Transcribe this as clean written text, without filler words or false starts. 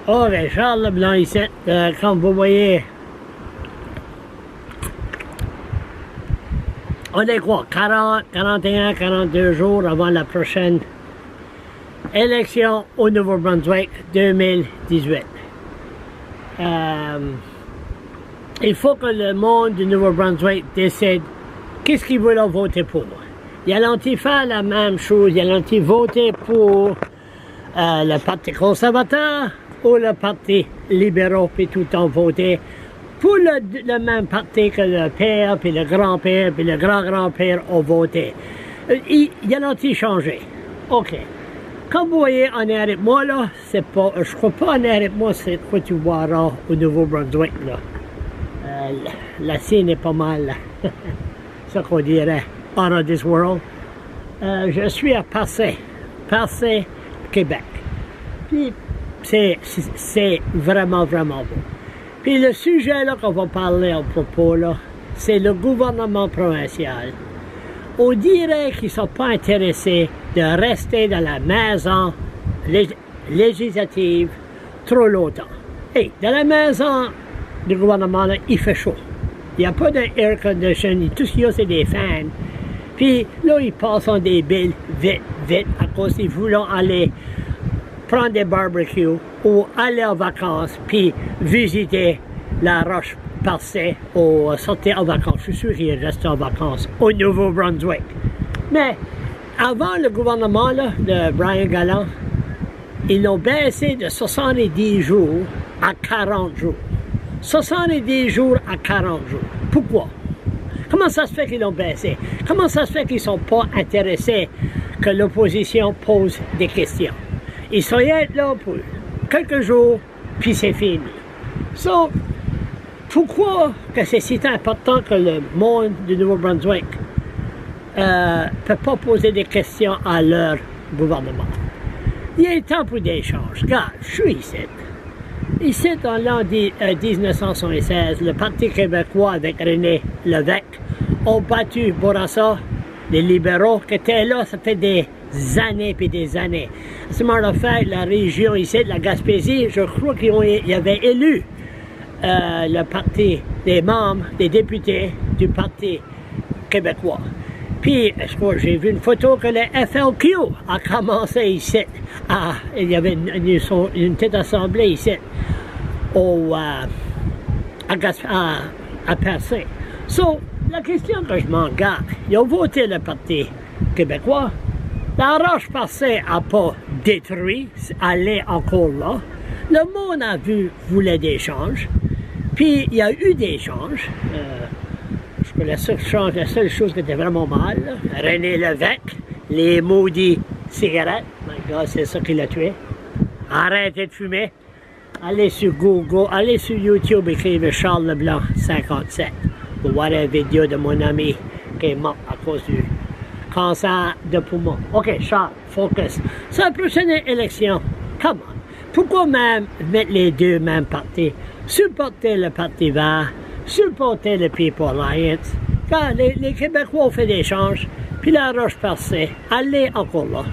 Ok, Charles Leblanc ici, comme vous voyez, on est quoi, 40, 41, 42 jours avant la prochaine élection au Nouveau-Brunswick 2018. Il faut que le monde du Nouveau-Brunswick décide qu'est-ce qu'ils veulent voter pour. Il y a l'anti-faire la même chose, il y a l'anti-voter pour le Parti conservateur ou le Parti libéral, puis tout le temps voter pour le même parti que le père, puis le grand-père, puis le grand-grand-père ont voté. Il y a l'anti-changé. OK. Comme vous voyez en arrière de moi, là, c'est pas, je crois pas en arrière de moi, c'est quoi tu verras au Nouveau-Brunswick, là. La scène est pas mal, ce qu'on dirait, out of this world. Je suis à Parcé, Québec. Puis, c'est vraiment, vraiment beau. Puis le sujet là qu'on va parler à propos, là, c'est le gouvernement provincial. On dirait qu'ils ne sont pas intéressés de rester dans la maison législative trop longtemps. Et dans la maison du gouvernement, là, il fait chaud. Il n'y a pas d'air conditioning, tout ce qu'il y a, c'est des fans. Puis là, ils passent en des billes vite, à cause qu'ils voulaient aller prendre des barbecues ou aller en vacances, puis visiter la Roche-Percée ou sortir en vacances. Je suis sûr qu'ils restent en vacances au Nouveau-Brunswick. Mais avant le gouvernement là, de Brian Gallant, ils l'ont baissé de 70 jours à 40 jours. 70 jours à 40 jours. Pourquoi? Comment ça se fait qu'ils l'ont baissé? Comment ça se fait qu'ils ne sont pas intéressés que l'opposition pose des questions? Ils sont là pour quelques jours, puis c'est fini. So, pourquoi que c'est si important que le monde du Nouveau-Brunswick ne peut pas poser des questions à leur gouvernement? Il est temps pour des échanges. Regarde, je suis ici. Ici, dans l'an 1976, le Parti québécois avec René Lévesque ont battu Bourassa, les libéraux qui étaient là, ça fait des années puis des années. À ce moment-là, la région ici de la Gaspésie, je crois qu'ils avaient élu le parti, des membres, des députés du Parti québécois. Puis, j'ai vu une photo que le FLQ a commencé ici. Il y avait une petite assemblée ici à Percé. So, la question que je m'en garde, ils ont voté le Parti québécois. La Roche-Percée n'a pas détruit, elle est encore là. Le monde a voulait des changes. Puis, il y a eu des changes. La seule chose qui était vraiment mal, là, René Lévesque, les maudits cigarettes, my God, c'est ça qui l'a tué. Arrêtez de fumer. Allez sur Google, allez sur YouTube, écrivez Charles Leblanc 57. Vous voyez une vidéo de mon ami qui est mort à cause du cancer de poumon. OK, Charles, focus. C'est la prochaine élection. Come on. Pourquoi même mettre les deux mêmes partis? Supporter le Parti vert, supporter le People Alliance. Car les Québécois ont fait des changes, puis la Roche-Percée, allez encore là.